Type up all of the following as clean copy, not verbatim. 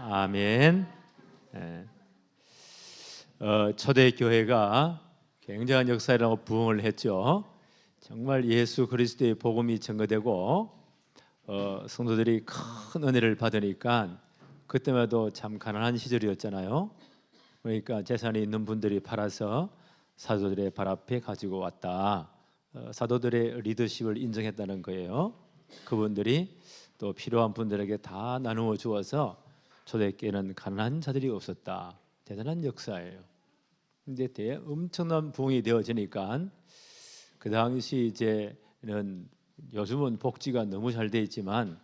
아멘. 예. 초대교회가 굉장한 역사라고 부흥을 했죠. 정말 예수 그리스도의 복음이 증거되고 성도들이 큰 은혜를 받으니까 그때마다 참 가난한 시절이었잖아요. 그러니까 재산이 있는 분들이 팔아서 사도들의 발 앞에 가지고 왔다. 사도들의 리더십을 인정했다는 거예요. 그분들이 또 필요한 분들에게 다 나누어 주어서 초대교회는 가난한 자들이 없었다. 대단한 역사예요. 근데 엄청난 부흥이 되어지니까 그 당시 이제는 요즘은 복지가 너무 잘 돼 있지만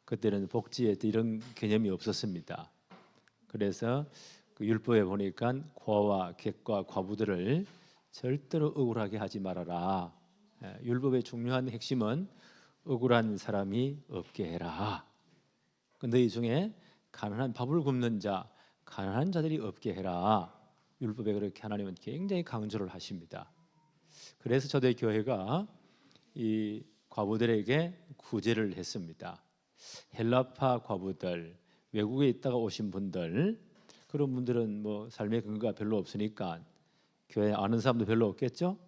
그때는 복지에 이런 개념이 없었습니다. 그래서 그 율법에 보니까 고아와 객과 과부들을 절대로 억울하게 하지 말아라. 율법의 중요한 핵심은 억울한 사람이 없게 해라. 너희 중에 가난한 밥을 굶는 자, 가난한 자들이 없게 해라. 율법에 그렇게 하나님은 굉장히 강조를 하십니다. 그래서 초대교회가 이 과부들에게 구제를 했습니다. 헬라파 과부들, 외국에 있다가 오신 분들, 그런 분들은 뭐 삶의 근거가 별로 없으니까 교회 아는 사람도 별로 없겠죠.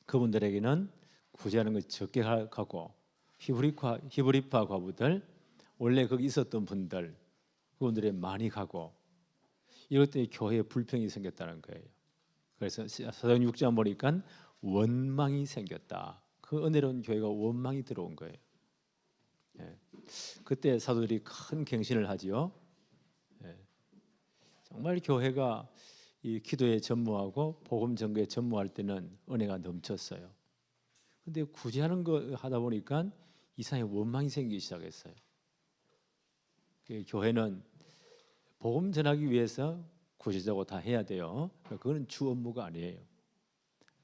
그분들에게는 구제하는 것 적게 하고 히브리파 과부들, 원래 거기 있었던 분들, 그분들이 많이 가고 이것 때문에 교회에 불평이 생겼다는 거예요. 그래서 사도행 6장 보니까 원망이 생겼다. 그 은혜로운 교회가 원망이 들어온 거예요. 그때 사도들이 큰 갱신을 하지요. 정말 교회가 이 기도에 전무하고 복음 전거에 전무할 때는 은혜가 넘쳤어요. 근데 구제하는 거 하다 보니까 이상하게 원망이 생기기 시작했어요. 교회는 복음 전하기 위해서 구제자고 다 해야 돼요. 그거는 주 업무가 아니에요.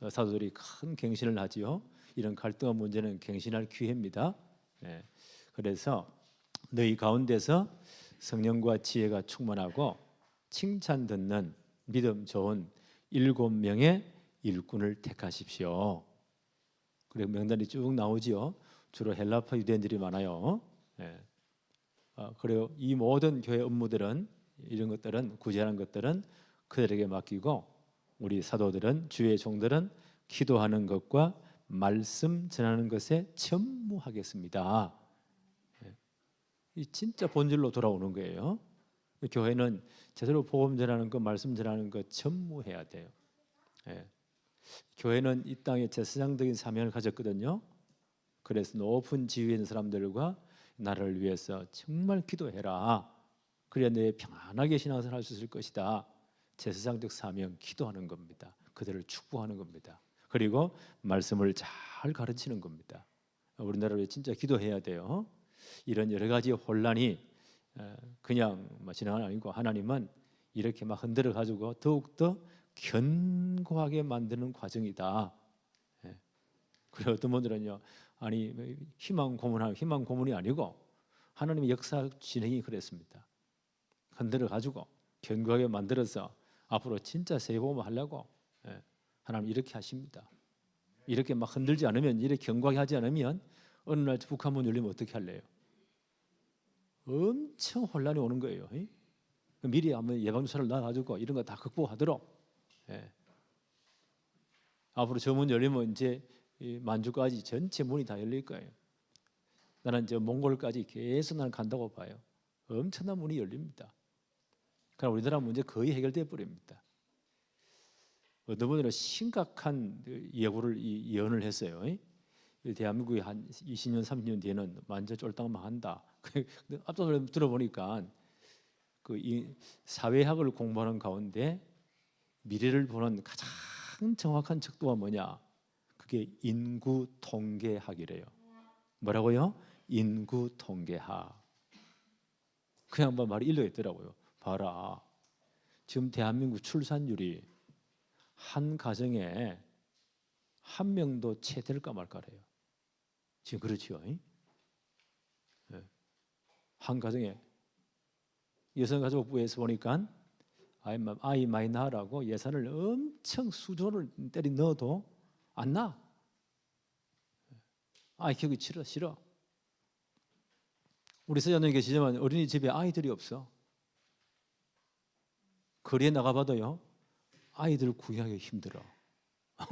사도들이 큰 갱신을 하지요. 이런 갈등한 문제는 갱신할 기회입니다. 그래서 너희 가운데서 성령과 지혜가 충만하고 칭찬 듣는 믿음 좋은 7명의 일꾼을 택하십시오. 그리고 명단이 쭉 나오지요. 주로 헬라파 유대인들이 많아요. 그리고 이 모든 교회 업무들은 이런 것들은 구제하는 것들은 그들에게 맡기고 우리 사도들은 주의 종들은 기도하는 것과 말씀 전하는 것에 전무하겠습니다. 이 진짜 본질로 돌아오는 거예요. 교회는 제대로 복음 전하는 것, 말씀 전하는 것 전무해야 돼요. 교회는 이 땅에 제사장적인 사명을 가졌거든요. 그래서 높은 지위에 있는 사람들과 나를 위해서 정말 기도해라. 그래야 내 평안하게 신앙생활 할 수 있을 것이다. 제사장적 사명, 기도하는 겁니다. 그들을 축복하는 겁니다. 그리고 말씀을 잘 가르치는 겁니다. 우리나라에 진짜 기도해야 돼요. 이런 여러 가지 혼란이 그냥 지나가는 아니고 하나님은 이렇게 막 흔들어 가지고 더욱더 견고하게 만드는 과정이다. 그리고 어떤 분들은요, 아니 희망 고문이 아니고 하나님의 역사 진행이 그랬습니다. 흔들어 가지고 견고하게 만들어서 앞으로 진짜 세계복음을 하려고 하나님 이렇게 하십니다. 이렇게 막 흔들지 않으면, 이렇게 견고하게 하지 않으면 어느 날 북한문 열리면 어떻게 할래요? 엄청 혼란이 오는 거예요. 미리 한번 예방주사를 놔가지고 이런 거 다 극복하도록. 앞으로 저 문 열리면 이제 만주까지 전체 문이 다 열릴 거예요. 나는 저 몽골까지 계속 나는 간다고 봐요. 엄청난 문이 열립니다. 그럼 우리나라 문제 거의 해결돼 버립니다. 어떤 분들은 심각한 예고를 예언을 했어요. 대한민국이 한 20년, 30년 뒤에는 완전 쫄딱망한다. 앞서 들어보니까 이 사회학을 공부하는 가운데 미래를 보는 가장 정확한 척도가 뭐냐? 그게 인구 통계학이래요. 뭐라고요? 인구 통계학. 그 양반 말이 일리가 있더라고요. 봐라, 지금 대한민국 출산율이 한 가정에 한 명도 채 될까 말까래요. 지금 그렇지요. 한 가정에 여성가족부에서 보니까 아이 많이 낳으라고 예산을 엄청 수조를 때리 넣어도 안 낳아. 아이 키우기 싫어. 우리 서장님 계시지만 어린이집에 아이들이 없어. 거리에 나가봐도요, 아이들 구경하기 힘들어.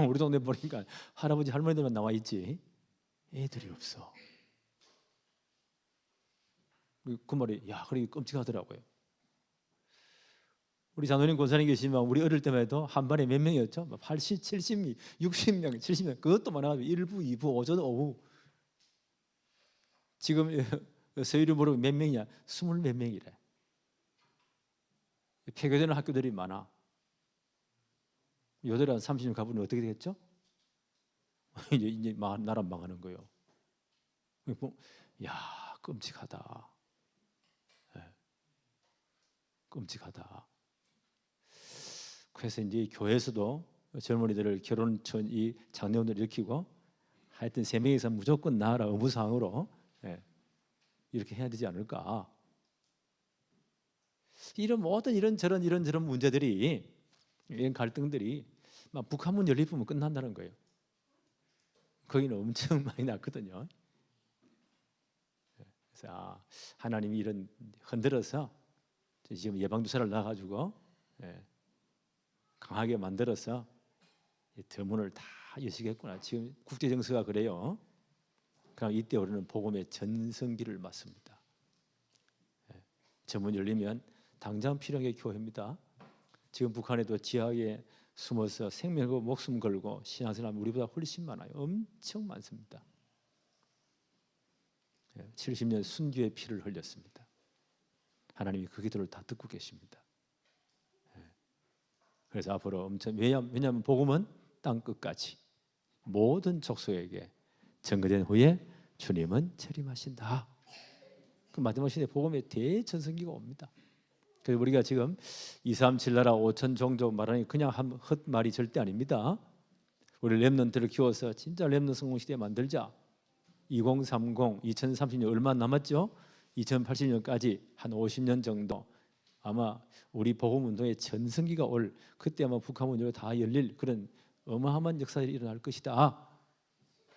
우리 동네 보니까 할아버지 할머니들만 나와 있지 애들이 없어. 그 말이 야, 그러기 끔찍하더라고요. 우리 장로님 권사님 계시지만 우리 어릴 때만 해도 한 반에 몇 명이었죠? 80, 70, 60명, 70명. 그것도 많아가지고 1부, 2부, 오전, 오후. 지금 서유리 모르고 몇 명이냐? 20 몇 명이래. 폐교되는 학교들이 많아. 요들 한 30년 가보면 어떻게 되겠죠? 이제 나라 망하는 거예요. 야, 끔찍하다. 네. 끔찍하다. 그래서 이제 교회에서도 젊은이들을 결혼천 이 장례원을 일으키고 하여튼 3명이서 무조건 나아라 의무사항으로 이렇게 해야 되지 않을까. 이런 모든 이런저런 문제들이, 이런 갈등들이 막 북한문 연립하면 끝난다는 거예요. 거기는 엄청 많이 났거든요. 그래서 하나님이 이런 흔들어서 지금 예방주사를 놔가지고 강하게 만들어서 대문을 다 여시겠구나. 지금 국제정서가 그래요. 그럼 이때 우리는 복음의 전성기를 맞습니다. 전문 열리면 당장 필요한 게 교회입니다. 지금 북한에도 지하에 숨어서 생명 걸고 목숨 걸고 신앙생활하면 우리보다 훨씬 많아요. 엄청 많습니다. 70년 순교의 피를 흘렸습니다. 하나님이 그 기도를 다 듣고 계십니다. 그래서 앞으로 엄청, 왜냐하면 복음은 땅 끝까지 모든 족속에게 전거된 후에 주님은 재림하신다. 그 마지막 시대에 복음의 대전성기가 옵니다. 그래서 우리가 지금 237 나라 5천 종족 말하는 게 그냥 한 헛말이 절대 아닙니다. 우리 렘넌트를 키워서 진짜 렘넌트 성공 시대 만들자. 2030, 2030년 얼마 남았죠? 2080년까지 한 50년 정도. 아마 우리 복음운동의 전성기가 올 그때 아마 북한 문제로 다 열릴 그런 어마어마한 역사들이 일어날 것이다.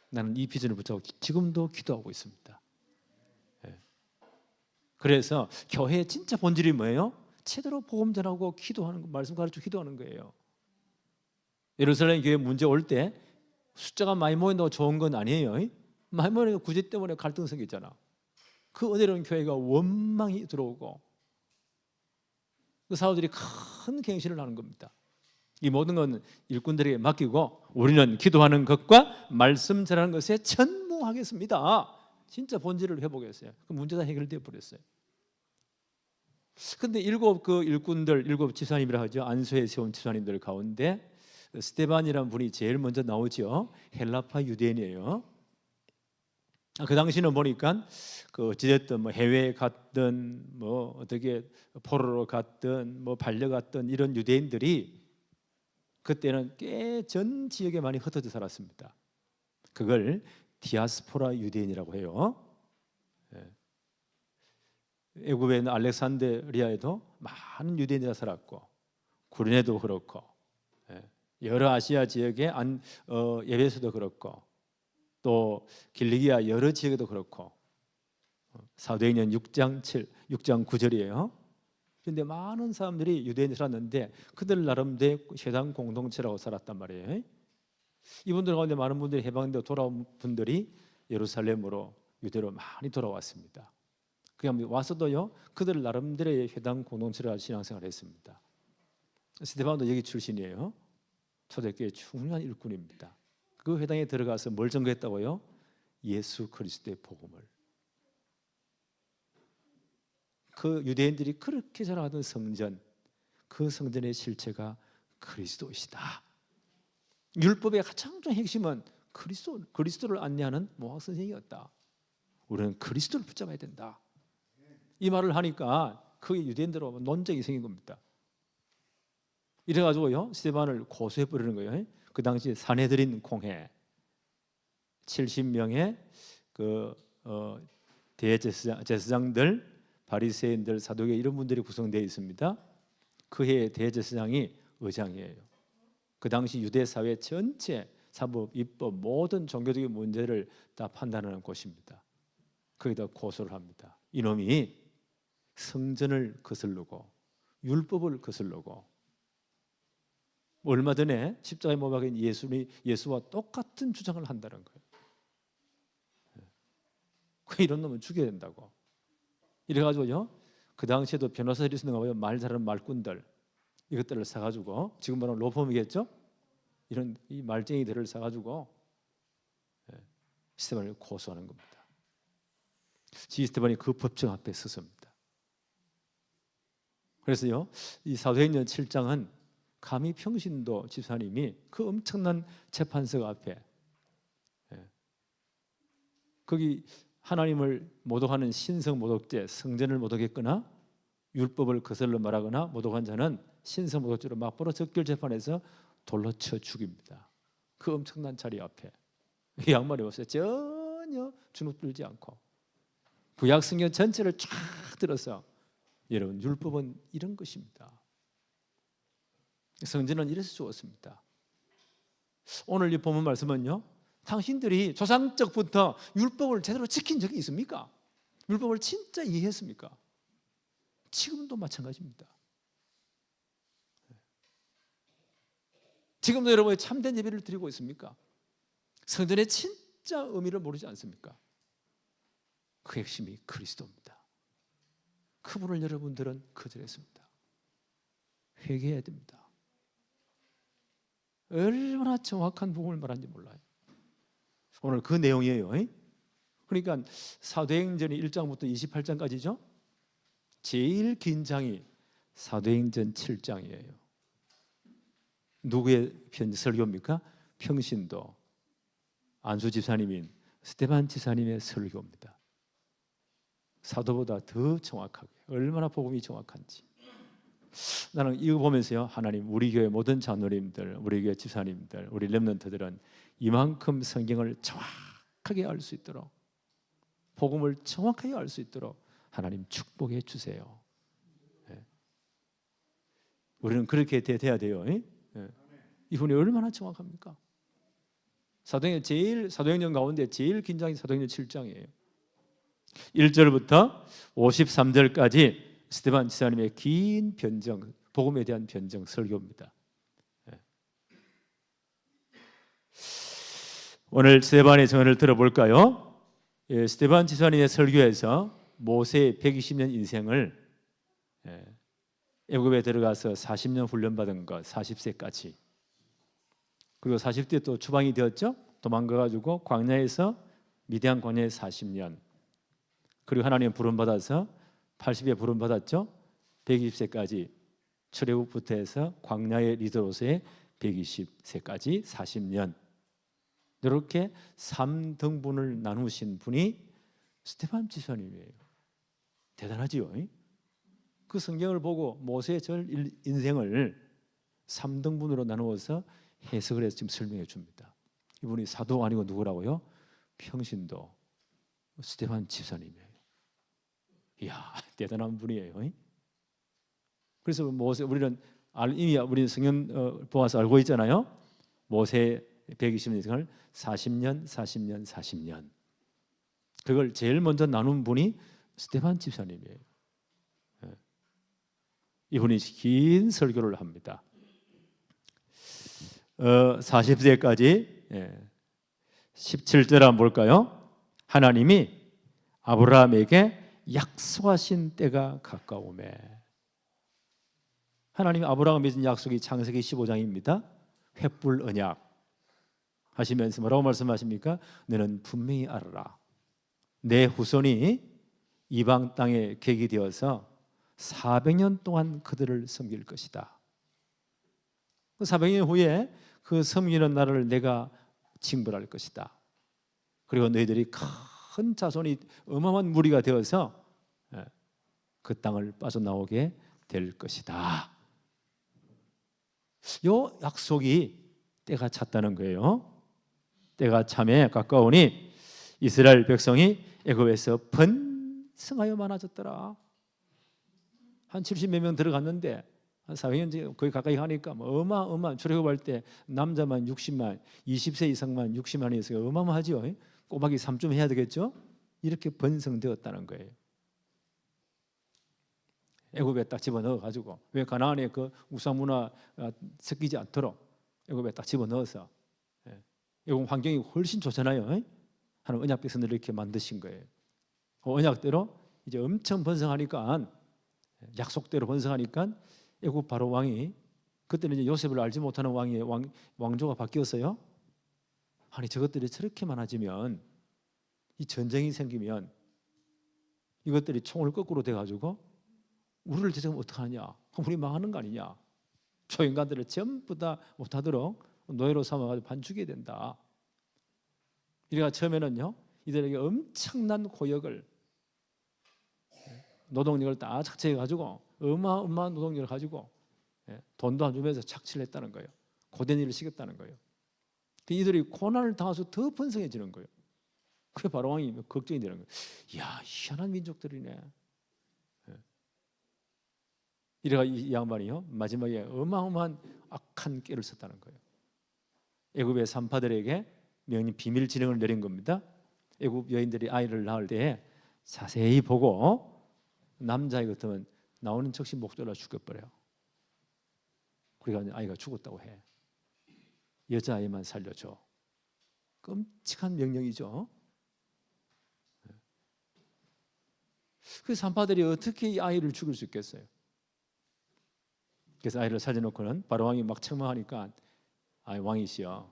나는 이 비전을 붙잡고 지금도 기도하고 있습니다. 그래서 교회의 진짜 본질이 뭐예요? 제대로 복음 전하고 기도하는 거, 말씀 가르치고 기도하는 거예요. 예루살렘 교회 문제 올 때 숫자가 많이 모인다고 좋은 건 아니에요. 많이 모이는 구제 때문에 갈등 생겼잖아. 그 은혜로운 교회가 원망이 들어오고 그 사도들이 큰 갱신을 하는 겁니다. 이 모든 건 일꾼들에게 맡기고 우리는 기도하는 것과 말씀 전하는 것에 천무하겠습니다. 진짜 본질을 회복했어요. 그 문제 다 해결되어 버렸어요. 근데 일곱 집사님이라 하죠. 안수에 세운 집사님들 가운데 스테반이라는 분이 제일 먼저 나오죠. 헬라파 유대인이에요. 그 당시는 보니까 그 어찌됐든 뭐 해외에 갔든 뭐 어떻게 포로로 갔든 뭐 발려갔든 이런 유대인들이 그때는 꽤 전 지역에 많이 흩어져 살았습니다. 그걸 디아스포라 유대인이라고 해요. 애굽에 있는 알렉산드리아에도 많은 유대인들이 살았고 구린에도 그렇고 여러 아시아 지역의 에베소도 그렇고 또 길리기아 여러 지역에도 그렇고 사도행전 6장 9절이에요. 그런데 많은 사람들이 유대인이 살았는데 그들 나름대로 회당 공동체라고 살았단 말이에요. 이분들 가운데 많은 분들이 해방되어 돌아온 분들이 예루살렘으로 유대로 많이 돌아왔습니다. 그냥 와서도요 그들 나름대로의 회당 공동체를 신앙생활을 했습니다. 스데반도 여기 출신이에요. 초대교회 중요한 일꾼입니다. 그 회당에 들어가서 뭘 전거했다고요? 예수 그리스도의 복음을. 그 유대인들이 그렇게 자랑하던 성전, 그 성전의 실체가 그리스도이시다. 율법의 가장 중요한 핵심은 그리스도를 안내하는 모학 선생이었다. 우리는 그리스도를 붙잡아야 된다. 이 말을 하니까 그게 유대인들하고 논쟁이 생긴 겁니다. 이래가지고요 스데반을 고소해 버리는 거예요. 그 당시 산헤드린 공회 70명의 그 대제사장들, 바리새인들, 사두개 이런 분들이 구성되어 있습니다. 그 해의 대제사장이 의장이에요. 그 당시 유대 사회 전체 사법, 입법 모든 종교적인 문제를 다 판단하는 곳입니다. 거기다 고소를 합니다. 이놈이 성전을 거슬르고 율법을 거슬르고 얼마 전에 십자가에 못 박힌 예수와 똑같은 주장을 한다는 거예요. 왜 이런 놈은 죽여야 된다고. 이래가지고요, 그 당시에도 변호사들이 있었는가 봐요. 말 잘하는 말꾼들, 이것들을 사가지고, 지금 말하면 로펌이겠죠? 이런 이 말쟁이들을 사가지고 스테반을 고소하는 겁니다. 스테반이 그 법정 앞에 섰습니다. 그래서요, 이 사도행전 7장은 감히 평신도 집사님이 그 엄청난 재판석 앞에, 거기 하나님을 모독하는 신성 모독죄, 성전을 모독했거나 율법을 거슬러 말하거나 모독한 자는 신성 모독죄로 맞벌어 적결 재판에서 돌로 쳐 죽입니다. 그 엄청난 자리 앞에 이 양말이 없어요. 전혀 주눅들지 않고 구약 성경 전체를 쫙 들어서, 여러분, 율법은 이런 것입니다. 성전은 이래서 주었습니다. 오늘 이 본문 말씀은요, 당신들이 조상적부터 율법을 제대로 지킨 적이 있습니까? 율법을 진짜 이해했습니까? 지금도 마찬가지입니다. 지금도 여러분이 참된 예배를 드리고 있습니까? 성전의 진짜 의미를 모르지 않습니까? 그 핵심이 그리스도입니다. 그분을 여러분들은 거절했습니다. 회개해야 됩니다. 얼마나 정확한 부분을 말하는지 몰라요. 오늘 그 내용이에요. 그러니까 사도행전이 1장부터 28장까지죠. 제일 긴 장이 사도행전 7장이에요. 누구의 설교입니까? 평신도 안수 집사님인 스데반 집사님의 설교입니다. 사도보다 더 정확하게, 얼마나 복음이 정확한지. 나는 이거 보면서요, 하나님, 우리 교회 모든 장로님들, 우리 교회 집사님들, 우리 렘넌트들은 이만큼 성경을 정확하게 알 수 있도록, 복음을 정확하게 알 수 있도록 하나님 축복해 주세요. 우리는 그렇게 돼야 돼요. 이분이 얼마나 정확합니까? 사도행전 가운데 제일 긴 장이 사도행전 7장이에요. 1절부터 53절까지 스데반 집사님의 긴 변정, 복음에 대한 변정 설교입니다. 오늘 스데반의 증언을 들어볼까요? 스데반 집사님의 설교에서 모세의 120년 인생을, 애굽에 들어가서 40년 훈련받은 것, 40세까지, 그리고 40대 또 추방이 되었죠. 도망가가지고 광야에서, 미디안 광야에 40년, 그리고 하나님 부름받아서 80에 부름받았죠. 120세까지 출애굽부터 해서 광야의 리더로서의 120세까지 40년, 이렇게 3등분을 나누신 분이 스데반 집사님이에요. 대단하지요. 그 성경을 보고 모세의 전 인생을 3등분으로 나누어서 해석을 해서 지금 설명해 줍니다. 이분이 사도 아니고 누구라고요? 평신도 스데반 집사님이에요. 이야, 대단한 분이에요. 그래서 모세, 우리는 이미 우리 성경 보아서 알고 있잖아요. 모세 120년을 40년, 40년, 40년. 그걸 제일 먼저 나눈 분이 스데반 집사님이에요. 이분이 긴 설교를 합니다. 40세까지 17절 한번 볼까요? 하나님이 아브라함에게 약속하신 때가 가까우매. 하나님이 아브라함에 준 약속이 창세기 15장입니다. 횃불 언약 하시면서 뭐라고 말씀하십니까? 너는 분명히 알아라. 내 후손이 이방 땅에 객이 되어서 400년 동안 그들을 섬길 것이다. 그 400년 후에 그 섬기는 나라를 내가 징벌할 것이다. 그리고 너희들이 큰 자손이 어마어마한 무리가 되어서 그 땅을 빠져나오게 될 것이다. 요 약속이 때가 찼다는 거예요. 때가 참에 가까우니 이스라엘 백성이 애굽에서 번성하여 많아졌더라. 한 70몇 명 들어갔는데 한 400년 거의 가까이 가니까 어마어마한, 출애굽할 때 남자만 60만, 20세 이상만 60만이었어요. 어마어마하죠. 꼬박이 3점 해야 되겠죠. 이렇게 번성되었다는 거예요. 애굽에 딱 집어넣어 가지고, 왜 가나안의 그 우상 문화 섞이지 않도록 애굽에 딱 집어넣어서, 애굽 환경이 훨씬 좋잖아요. 하나님 언약 백성들을 이렇게 만드신 거예요. 그 언약대로 이제 엄청 번성하니까, 약속대로 번성하니까 애굽 바로 왕이, 그때는 이제 요셉을 알지 못하는 왕이 왕조가 바뀌었어요. 아니 저것들이 저렇게 많아지면, 이 전쟁이 생기면 이것들이 총을 거꾸로 대가지고 우리를 제정하면 어떡하느냐, 그럼 우리 망하는 거 아니냐. 저 인간들을 전부 다 못하도록 노예로 삼아가지고 반죽여야 된다. 이래가 처음에는요, 이들에게 엄청난 고역을, 노동력을 다 착취해가지고 어마어마한 노동력을 가지고 돈도 안 주면서 착취를 했다는 거예요. 고된 일을 시켰다는 거예요. 이들이 고난을 당해서 더 번성해지는 거예요. 그게 바로 왕이 걱정이 되는 거예요. 이야, 희한한 민족들이네. 이래가 이 양반이요, 마지막에 어마어마한 악한 깨를 썼다는 거예요. 애굽의 산파들에게 명령 비밀 지령을 내린 겁니다. 애굽 여인들이 아이를 낳을 때 자세히 보고, 남자애 같으면 나오는 즉시 목 졸라 죽여버려요. 그러니까 아이가 죽었다고 해. 여자아이만 살려줘. 끔찍한 명령이죠. 그 산파들이 어떻게 이 아이를 죽일 수 있겠어요? 그래서 아이를 살려놓고는 바로 왕이 막 책망하니까, 왕이시여,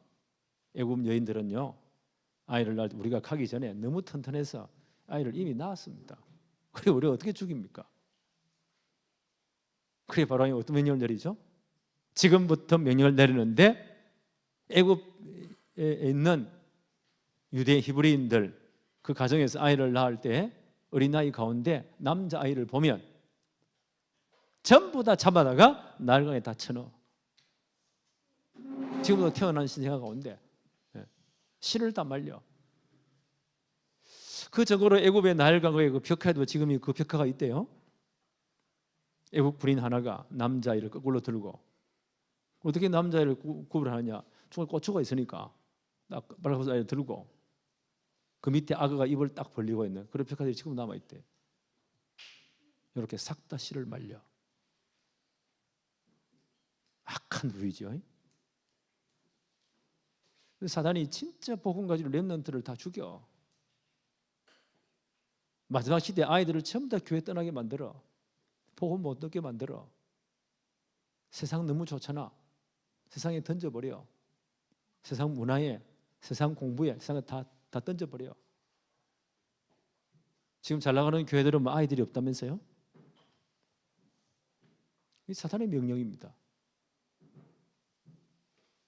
애굽 여인들은요, 아이를 낳을 때 우리가 가기 전에 너무 튼튼해서 아이를 이미 낳았습니다. 그래 우리가 어떻게 죽입니까? 그래 바로 왕이 어떤 명령을 내리죠? 지금부터 명령을 내리는데, 애굽에 있는 유대 히브리인들 그 가정에서 아이를 낳을 때 어린아이 가운데 남자아이를 보면 전부 다 잡아다가 나일강에 다 쳐넣어. 지금도 태어난 신생아 가운데 씨를 다 말려. 그 적으로 애굽의 나일강의 그 벽화에도 지금 그 벽화가 있대요. 애굽 군인 하나가 남자아이를 거꾸로 들고, 어떻게 남자아이를 구분하느냐, 총에 고추가 있으니까 딱 빨아서 아이를 들고, 그 밑에 아가가 입을 딱 벌리고 있는 그런 벽화들이 지금 남아있대. 이렇게 싹 다 씨를 말려. 악한 부위죠. 사단이 진짜 복음 가지고 렘넌트를 다 죽여. 마지막 시대 아이들을 전부 다 교회 떠나게 만들어. 복음 못 듣게 만들어. 세상 너무 좋잖아. 세상에 던져버려. 세상 문화에, 세상 공부에, 세상에 다 던져버려. 지금 잘 나가는 교회들은 뭐 아이들이 없다면서요? 이 사탄의 명령입니다.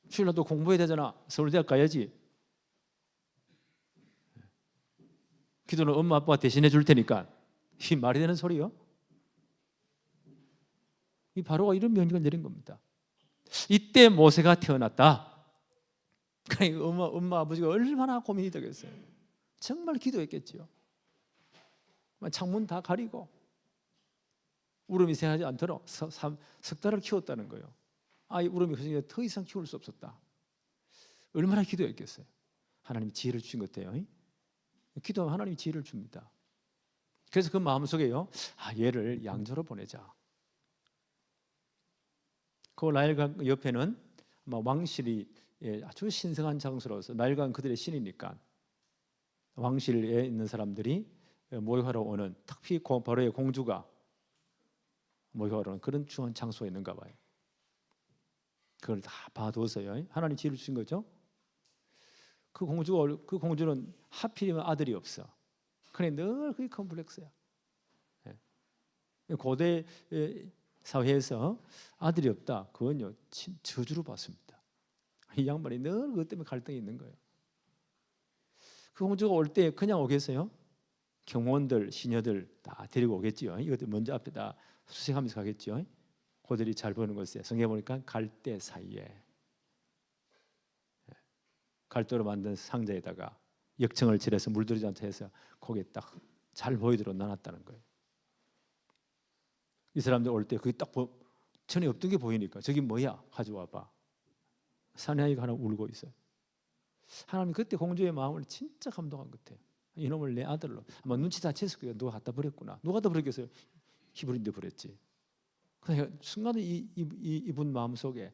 주일날도 공부해야 되잖아. 서울대학 가야지. 기도는 엄마 아빠가 대신해 줄 테니까. 이 말이 되는 소리요? 이 바로가 이런 명령을 내린 겁니다. 이때 모세가 태어났다. 그러니까 엄마 아버지가 얼마나 고민이 되겠어요. 정말 기도했겠지요. 창문 다 가리고 울음이 새하지 않도록 석 달을 키웠다는 거예요. 아이 울음이 커지니까 더 이상 키울 수 없었다. 얼마나 기도했겠어요. 하나님이 지혜를 주신 것 같아요. 기도하면 하나님이 지혜를 줍니다. 그래서 그 마음속에요, 얘를 양조로 보내자. 그 나일강 옆에는 아마 왕실이 아주 신성한 장소로서, 나일강 그들의 신이니까 왕실에 있는 사람들이 모욕하러 오는, 특히 바로의 공주가 모욕하러 오는 그런 중요한 장소에 있는가 봐요. 그걸 다 봐둬서요, 하나님 지혜를 주신 거죠. 그 공주는 하필이면 아들이 없어. 그래 늘 그게 컴플렉스야. 고대 사회에서 아들이 없다, 그건요 저주로 봤습니다. 이 양반이 늘 그것 때문에 갈등이 있는 거예요. 그 공주가 올 때 그냥 오겠어요? 경호원들, 시녀들 다 데리고 오겠지요. 이것들 먼저 앞에다 수색하면서 가겠죠. 그들이 잘 보는 것에 성경에 보니까 갈대 사이에 갈대로 만든 상자에다가 역청을 칠해서 물들이지 않게 해서 거기에 딱 잘 보이도록 놔놨다는 거예요. 이 사람들 올 때 그게 딱 전에 없던 게 보이니까 저기 뭐야? 가져와봐. 사내아이가 하나 울고 있어요. 하나님 그때 공주의 마음을 진짜 감동한 것 같아요. 이놈을 내 아들로. 아마 눈치 다 챘을 거예요. 누가 갖다 버렸구나. 누가 다 버렸겠어요? 히브리인데 버렸지. 그러니까 순간에 이분 마음속에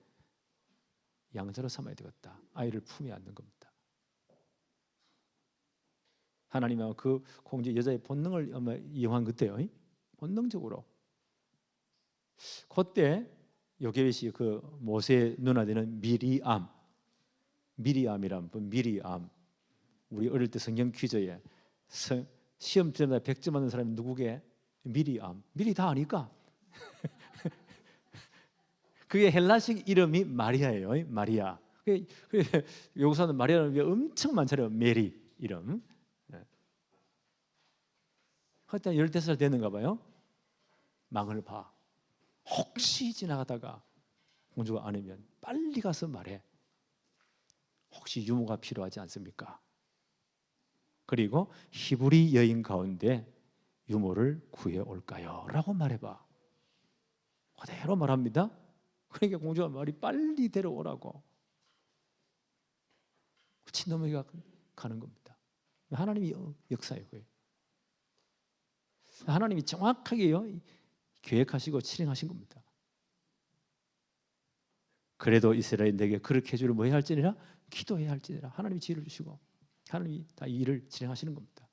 양자로 삼아야 되겠다. 아이를 품에 안는 겁니다. 하나님은 그 공주 여자의 본능을 아마 이용한 것 같아요. 본능적으로. 그때 요게벳이 그 모세의 누나 되는 미리암이란 분, 미리암. 우리 어릴 때 성경 퀴즈에 시험 때마다 100점 받는 사람이 누구게? 미리암. 미리 다 아니까. 그게 헬라식 이름이 마리아예요. 마리아. 여기서는 마리아는 엄청 많잖아요. 메리 이름. 그때 15살 됐는가 봐요. 망을 봐. 혹시 지나가다가 공주가 안으면 빨리 가서 말해. 혹시 유모가 필요하지 않습니까? 그리고 히브리 여인 가운데 유모를 구해올까요? 라고 말해봐. 그대로 말합니다. 그러니까 공주가 말이 빨리 데려오라고. 친어머니가 가는 겁니다. 하나님이 역사예요. 하나님이 정확하게요 계획하시고 실행하신 겁니다. 그래도 이스라엘 내게 그렇게 해주려 뭐 해야 할지니라? 기도해야 할지니라. 하나님이 지혜를 주시고 하나님이 다 이 일을 진행하시는 겁니다.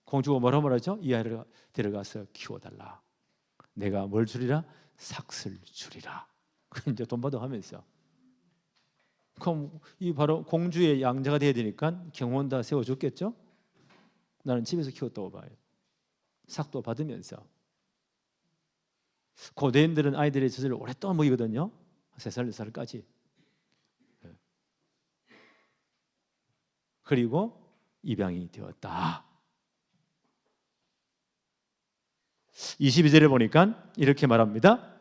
공주가 뭐라고 말하죠? 이 아이를 데려가서 키워달라. 내가 뭘 주리라? 삭슬 주리라. 이제 돈 받아 하면서. 그럼 이 바로 공주의 양자가 돼야 되니까 경호원 다 세워줬겠죠? 나는 집에서 키웠다고 봐요. 삭도 받으면서. 고대인들은 아이들의 젖을 오랫동안 먹이거든요. 3살, 4살까지. 그리고 입양이 되었다. 22절에 보니까 이렇게 말합니다.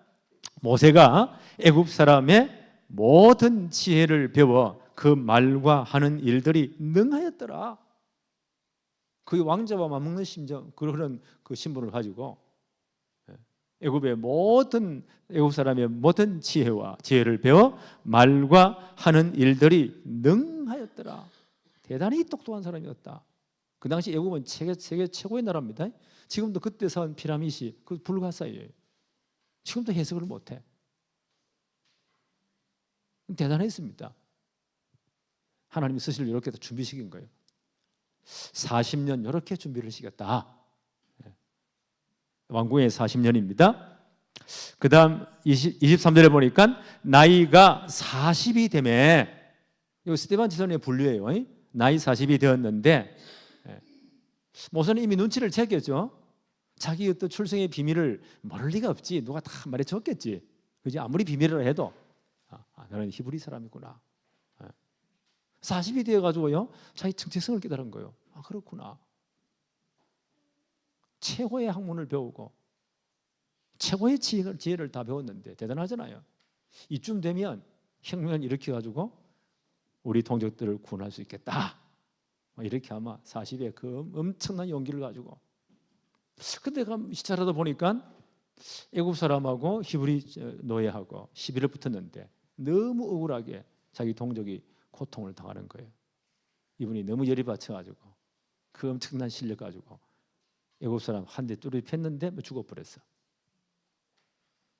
모세가 애굽 사람의 모든 지혜를 배워 그 말과 하는 일들이 능하였더라. 그 왕자와 맞먹는 심정, 그런 그 신분을 가지고 애굽의 모든 애굽 사람의 모든 지혜를 배워 말과 하는 일들이 능하였더라. 대단히 똑똑한 사람이었다. 그 당시 애굽은 세계 최고의 나라입니다. 지금도 그때 산 피라미드 그 불가사의예요. 지금도 해석을 못해. 대단했습니다. 하나님이 스스로 이렇게 준비시킨 거예요. 40년 이렇게 준비를 시켰다. 왕궁의 40년입니다. 그 다음 23절에 보니까 나이가 40이 되매, 이거 스데반 지선의 분류예요. 나이 40이 되었는데 모세는 이미 눈치를 챘겠죠. 자기 어떤 출생의 비밀을 모를 리가 없지. 누가 다 말해줬겠지. 그지? 아무리 비밀이라 해도 너는 히브리 사람이구나. 40이 되어가지고요 자기 정체성을 깨달은 거예요. 그렇구나. 최고의 학문을 배우고 최고의 지혜를 다 배웠는데 대단하잖아요. 이쯤 되면 혁명을 일으켜가지고 우리 동족들을 구원할 수 있겠다. 이렇게 아마 40에 그 엄청난 용기를 가지고. 근데 시찰하다 보니까 애굽 사람하고 히브리 노예하고 시비를 붙었는데 너무 억울하게 자기 동족이 고통을 당하는 거예요. 이분이 너무 열이 받쳐가지고 그 엄청난 실력 가지고 애굽 사람 한 대 뚜렷이 팼는데 죽어버렸어.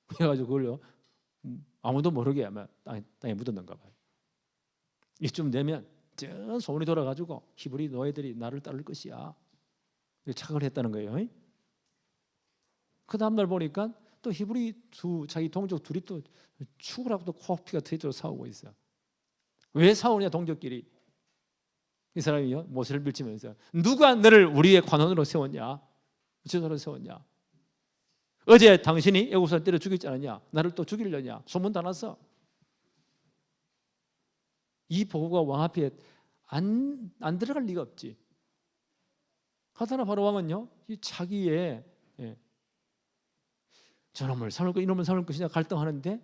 그래가지고 그걸요 아무도 모르게 아마 땅에 묻었는가 봐요. 이쯤 되면 전 소문이 돌아가지고 히브리 노예들이 나를 따를 것이야. 착각을 했다는 거예요. 그 다음날 보니까 또 히브리 자기 동족 둘이 또 죽으라고 또 코피가 터지도록 싸우고 있어. 왜 싸우냐 동족끼리. 이 사람이요 모세를 밀치면서 누가 너를 우리의 관원으로 세웠냐, 지도자로 세웠냐. 어제 당신이 애굽 사람 때려 죽였지 않았냐. 나를 또 죽이려냐. 소문 다 났어. 이 보고가 왕 앞에 안 들어갈 리가 없지. 하다나 바로 왕은요 이 자기의 저놈을 삼을 것 이놈을 삼을 것이냐 갈등하는데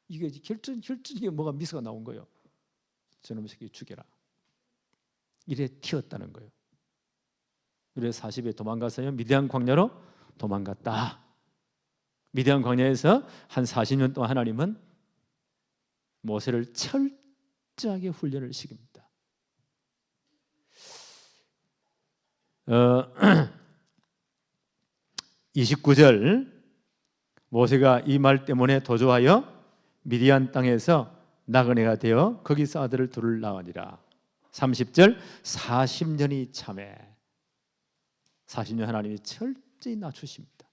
이게 결정적인 뭐가 미스가 나온 거예요. 저놈의 새끼 죽여라. 이래 튀었다는 거예요. 그래 40에 도망가서요 미디안 광야로 도망갔다. 미디안 광야에서 한 40년 동안 하나님은 모세를 철저하게 훈련을 시킵니다. 29절 모세가 이 말 때문에 도주하여 미디안 땅에서 나그네가 되어 거기서 아들을 둘을 낳으니라. 30절 40년이 참에 40년 하나님이 철저히 낮추십니다.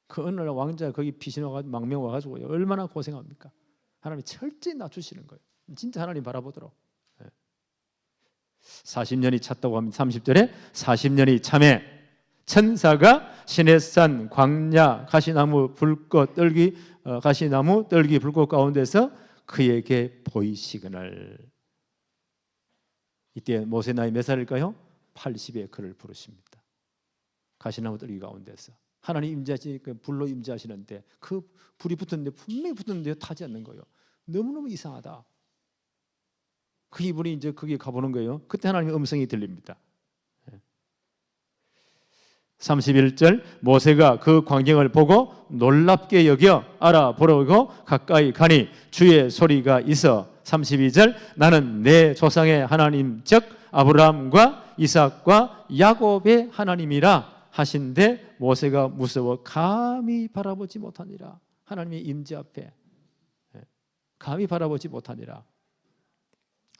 그 어느 날 왕자가 거기 피신 와가지고 망명 와가지고 얼마나 고생합니까? 하나님이 철저히 낮추시는 거예요. 진짜 하나님 바라보도록. 40년이 찼다고 합니다. 30절에 40년이 참에 천사가 시내산 광야 가시나무 불꽃 떨기 가시나무 떨기 불꽃 가운데서 그에게 보이시거늘. 이때 모세 나이 몇 살일까요? 80에 그를 부르십니다. 가시나무 떨기 가운데서 하나님 임재하시니까 불로 임재하시는데 그 불이 붙었는데 분명히 붙었는데 타지 않는 거예요. 너무너무 이상하다. 그 이분이 이제 거기에 가보는 거예요. 그때 하나님의 음성이 들립니다. 31절 모세가 그 광경을 보고 놀랍게 여겨 알아보려고 가까이 가니 주의 소리가 있어 32절 나는 내 조상의 하나님 즉 아브라함과 이삭과 야곱의 하나님이라 하신데 모세가 무서워 감히 바라보지 못하니라. 하나님의 임재 앞에 감히 바라보지 못하니라.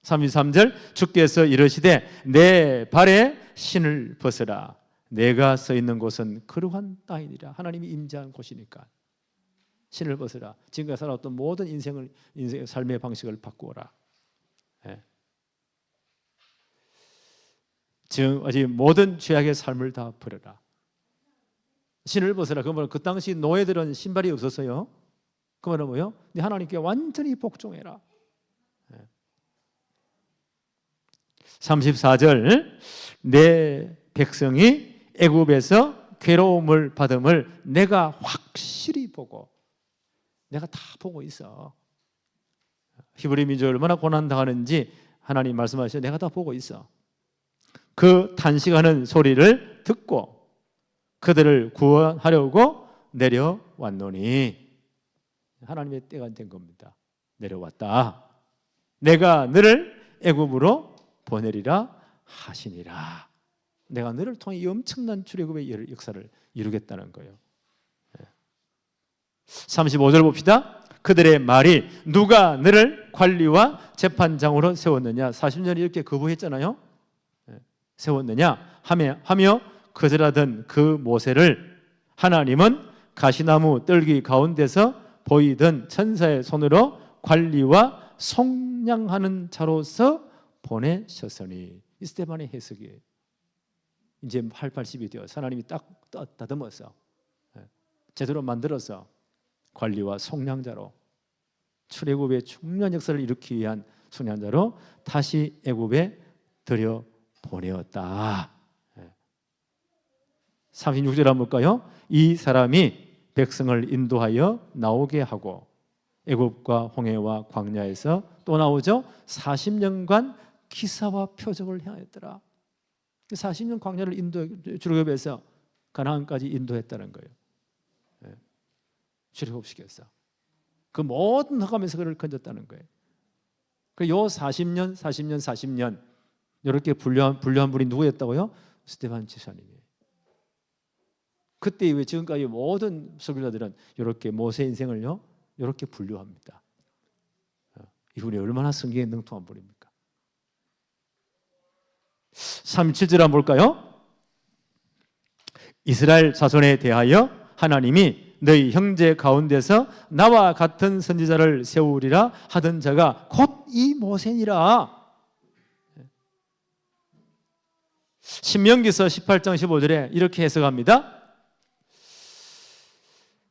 33절 주께서 이르시되 내 발에 신을 벗으라. 내가 서 있는 곳은 그러한 땅이니라. 하나님이 임재한 곳이니까 신을 벗으라. 지금까지 살아왔던 모든 인생의 삶의 방식을 바꾸어라. 지금 아직 모든 죄악의 삶을 다 버려라. 신을 벗으라. 그러면 그 당시 노예들은 신발이 없었어요. 그러면 뭐요? 하나님께 완전히 복종해라. 34절 내 백성이 애굽에서 괴로움을 받음을 내가 확실히 보고 내가 다 보고 있어. 히브리 민족이 얼마나 고난당하는지 하나님 말씀하셔서 내가 다 보고 있어. 그 탄식하는 소리를 듣고 그들을 구원하려고 내려왔노니 하나님의 때가 된 겁니다. 내려왔다. 내가 너를 애굽으로 보내리라 하시니라. 내가 너를 통해 이 엄청난 출애굽의 역사를 이루겠다는 거예요. 35절 봅시다. 그들의 말이 누가 너를 관리와 재판장으로 세웠느냐. 40년 이렇게 거부했잖아요. 세웠느냐 하며 거절하던 그 모세를 하나님은 가시나무 떨기 가운데서 보이던 천사의 손으로 관리와 속량하는 자로서 보내셨으니. 이 스테반의 해석이에요. 이제 80이 되어 하나님이 딱 다듬어서 제대로 만들어서 관리와 속량자로 출애굽의 중요한 역사를 일으키기 위한 속량자로 다시 애굽에 들여 보내었다. 36절 한번 볼까요? 이 사람이 백성을 인도하여 나오게 하고 애굽과 홍해와 광야에서 또 나오죠. 40년간 기사와 표적을 행하였더라. 40년 광야를 출애굽해서 가나안까지 인도했다는 거예요. 출애굽시켰어. 그 모든 흑암에서 그를 건졌다는 거예요. 그 요 40년 이렇게 분류한 분이 누구였다고요? 스데반 집사님이에요. 그때 이후에 지금까지 모든 설교자들은 이렇게 모세 인생을요 이렇게 분류합니다. 이분이 얼마나 성경에 능통한 분입니까? 37절 한번 볼까요? 이스라엘 자손에 대하여 하나님이 너희 형제 가운데서 나와 같은 선지자를 세우리라 하던 자가 곧 이 모세니라. 신명기서 18장 15절에 이렇게 해석합니다.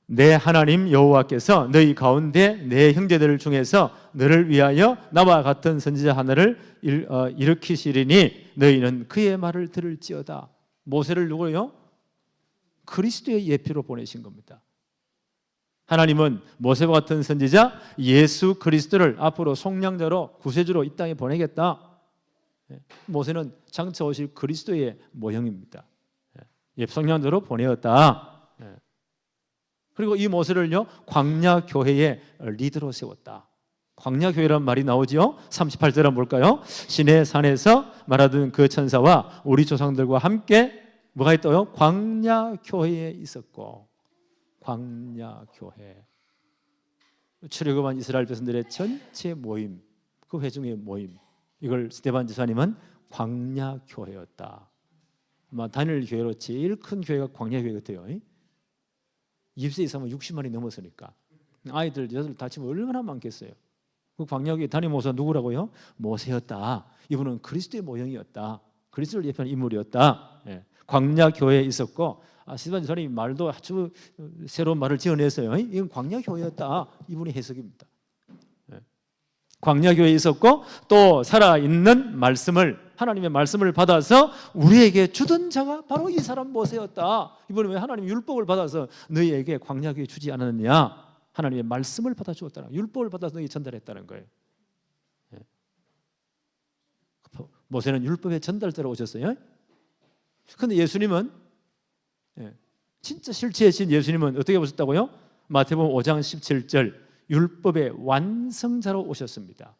내 하나님 여호와께서 너희 가운데 내 형제들 중에서 너를 위하여 나와 같은 선지자 하나를 일으키시리니 너희는 그의 말을 들을지어다. 모세를 누구요? 그리스도의 예표로 보내신 겁니다. 하나님은 모세와 같은 선지자 예수 그리스도를 앞으로 속량자로 구세주로 이 땅에 보내겠다. 모세는 장차 오실 그리스도의 모형입니다. 속량자로 보내었다. 그리고 이 모세를요 광야 교회의 리더로 세웠다. 광야 교회란 말이 나오지요. 38절 한번 볼까요? 시내 산에서 말하던 그 천사와 우리 조상들과 함께 뭐가 있다고요? 광야 교회에 있었고, 광야 교회. 출애굽한 이스라엘 백성들의 전체 모임, 그 회중의 모임, 이걸 스데반 지사님은 광야 교회였다. 아마 단일 교회로 제일 큰 교회가 광야 교회 같아요. 20세 이상은 60만이 넘었으니까 아이들 여자들 다치면 얼마나 많겠어요. 그 광야 교회 단임 목사 누구라고요? 모세였다. 이분은 그리스도의 모형이었다. 그리스도를 예표하는 인물이었다. 예. 광야 교회에 있었고, 스데반 지사님이 말도 아주 새로운 말을 지어냈어요. 이건 광야 교회였다. 이분의 해석입니다. 광야 교회에 있었고, 또 살아있는 말씀을, 하나님의 말씀을 받아서 우리에게 주던 자가 바로 이 사람 모세였다. 이번에 왜 하나님 율법을 받아서 너희에게 광야 교회 주지 않았느냐? 하나님의 말씀을 받아 주었다는, 율법을 받아서 너희 전달했다는 거예요. 모세는 율법의 전달자로 오셨어요. 그런데 예수님은, 진짜 실체이신 예수님은 어떻게 오셨다고요? 마태복음 5장 17절, 율법의 완성자로 오셨습니다.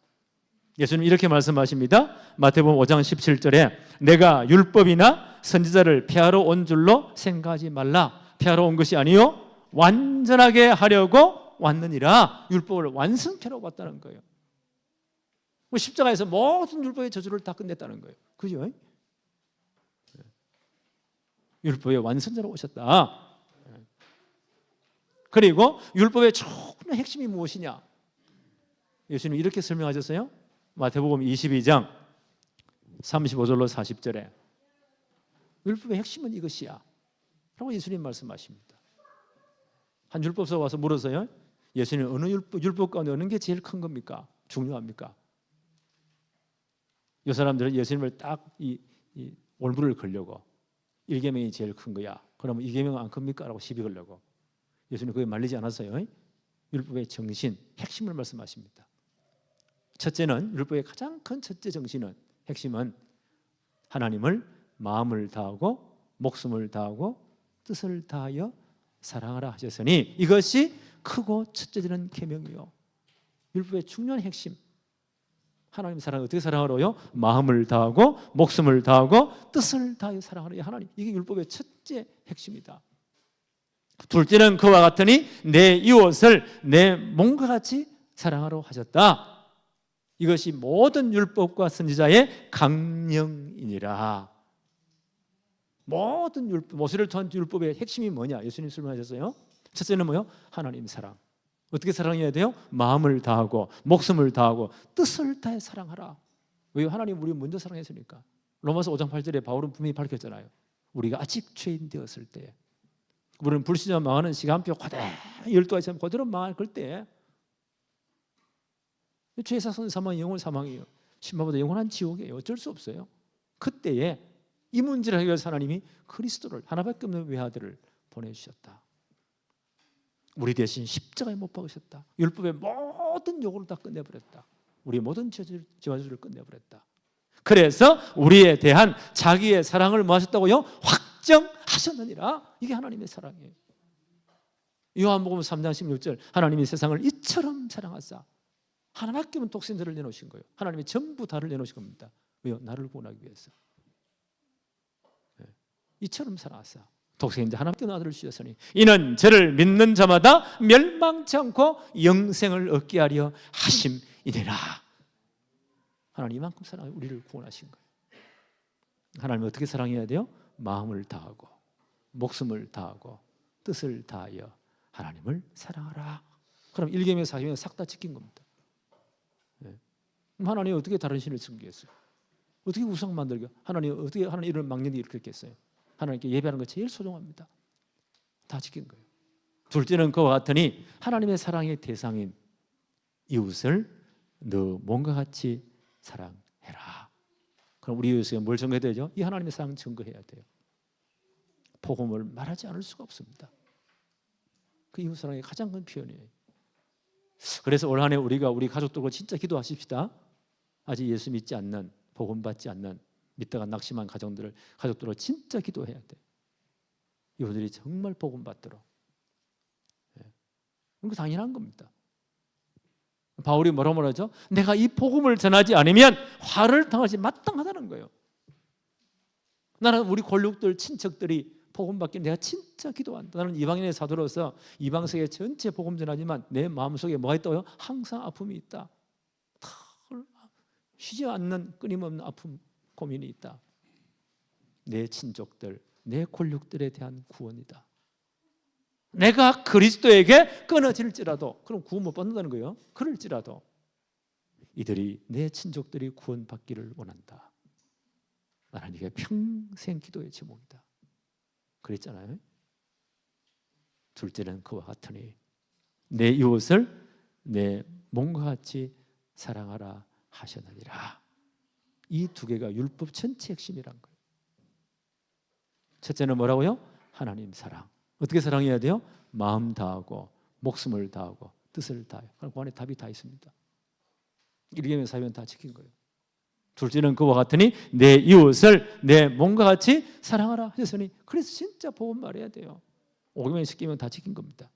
예수님 이렇게 말씀하십니다. 마태복음 5장 17절에 내가 율법이나 선지자를 폐하러 온 줄로 생각하지 말라. 폐하러 온 것이 아니요 완전하게 하려고 왔느니라. 율법을 완성케로 왔다는 거예요. 십자가에서 모든 율법의 저주를 다 끝냈다는 거예요. 그죠? 율법의 완성자로 오셨다. 그리고 율법의 중요한 핵심이 무엇이냐? 예수님 이렇게 설명하셨어요. 마태복음 22장 35절로 40절에 율법의 핵심은 이것이야 라고 예수님 말씀하십니다. 한 율법사 와서 물어서요, 예수님 어느 율법 가운데 어느 게 제일 큰 겁니까? 중요합니까? 이 사람들은 예수님을 딱 이 올무를 걸려고 1계명이 제일 큰 거야. 그러면 2계명은 안 큽니까? 라고 시비 걸려고. 예수님 그게 말리지 않았어요. 율법의 정신, 핵심을 말씀하십니다. 첫째는, 율법의 가장 큰 첫째 정신은, 핵심은 하나님을 마음을 다하고 목숨을 다하고 뜻을 다하여 사랑하라 하셨으니 이것이 크고 첫째되는 계명이요. 율법의 중요한 핵심, 하나님 사랑을 어떻게 사랑하러요? 마음을 다하고 목숨을 다하고 뜻을 다하여 사랑하라. 하나님, 이게 율법의 첫째 핵심이다. 둘째는 그와 같으니 내 이웃을 내 몸과 같이 사랑하러 하셨다. 이것이 모든 율법과 선지자의 강령이니라. 모든 율법, 모세를 통한 율법의 핵심이 뭐냐? 예수님 설명하셨어요. 첫째는 뭐요? 하나님 사랑. 어떻게 사랑해야 돼요? 마음을 다하고 목숨을 다하고 뜻을 다해 사랑하라. 왜? 하나님 우리 먼저 사랑했으니까. 로마서 5장 8절에 바울은 분명히 밝혔잖아요. 우리가 아직 죄인 되었을 때, 우리는 불신자 망하는 시간표 그대로 12가지 그대로 망할 그때, 죄 사선 사망, 영원 사망이에요. 심판보다 영원한 지옥이에요. 어쩔 수 없어요. 그때에 이 문제를 해결해서 하나님이 그리스도를, 하나밖에 없는 외아들을 보내주셨다. 우리 대신 십자가에 못 박으셨다. 율법의 모든 요구를 다 끝내버렸다. 우리의 모든 저주를 끝내버렸다. 그래서 우리에 대한 자기의 사랑을 뭐 하셨다고요? 확정하셨느니라. 이게 하나님의 사랑이에요. 요한복음 3장 16절, 하나님이 세상을 이처럼 사랑하사 하나밖에 없는 독생자를 내놓으신 거예요. 하나님이 전부 다를 내놓으신 겁니다. 왜요? 나를 구원하기 위해서. 이처럼 사랑하사 독생자 하나밖에 없는 아들을 주셨으니 이는 저를 믿는 자마다 멸망치 않고 영생을 얻게 하려 하심이니라. 하나님 이만큼 사랑해 우리를 구원하신 거예요. 하나님 어떻게 사랑해야 돼요? 마음을 다하고 목숨을 다하고 뜻을 다하여 하나님을 사랑하라. 그럼 1계명 4계명 싹 다 지킨 겁니다. 하나님 어떻게 다른 신을 섬기겠어요? 어떻게 우상 만들게? 하나님 어떻게 하나님 이런 망령이 이렇게 했겠어요? 하나님께 예배하는 거 제일 소중합니다. 다 지킨 거예요. 둘째는 그와 같으니 하나님의 사랑의 대상인 이웃을 너 몸과 같이 사랑해라. 그럼 우리 이웃에게 뭘 증거해야 되죠? 이 하나님의 사랑 증거해야 돼요. 복음을 말하지 않을 수가 없습니다. 그 이웃 사랑의 가장 큰 표현이에요. 그래서 올 한 해 우리가 우리 가족들과 진짜 기도하십시다. 아직 예수 믿지 않는, 복음 받지 않는, 믿다가 낙심한 가족들을 진짜 기도해야 돼. 이분들이 정말 복음 받도록. 이거 당연한 겁니다. 바울이 뭐라고 하죠? 내가 이 복음을 전하지 않으면 화를 당하지 마땅하다는 거예요. 나는 우리 골육들 친척들이 복음 받기 내가 진짜 기도한다. 나는 이방인의 사도로서 이방 세계 전체 복음 전하지만 내 마음속에 뭐가 있다고요? 항상 아픔이 있다. 쉬지 않는 끊임없는 아픔, 고민이 있다. 내 친족들, 내 골육들에 대한 구원이다. 내가 그리스도에게 끊어질지라도, 그럼 구원 못 받는다는 거예요. 그럴지라도 이들이, 내 친족들이 구원받기를 원한다. 나는 이게 평생 기도의 제목이다. 그랬잖아요. 둘째는 그와 같으니 내 이웃을 내 몸과 같이 사랑하라 하셨느니라. 이 두 개가 율법 전체 핵심이란 거예요. 첫째는 뭐라고요? 하나님 사랑. 어떻게 사랑해야 돼요? 마음 다하고 목숨을 다하고 뜻을 다하여. 그 안에 답이 다 있습니다. 1계명 4면 다 지킨 거예요. 둘째는 그와 같으니 내 이웃을 내 몸과 같이 사랑하라 하셨으니, 그래서 진짜 복음 말해야 돼요. 5계명 10계명 다 지킨 겁니다.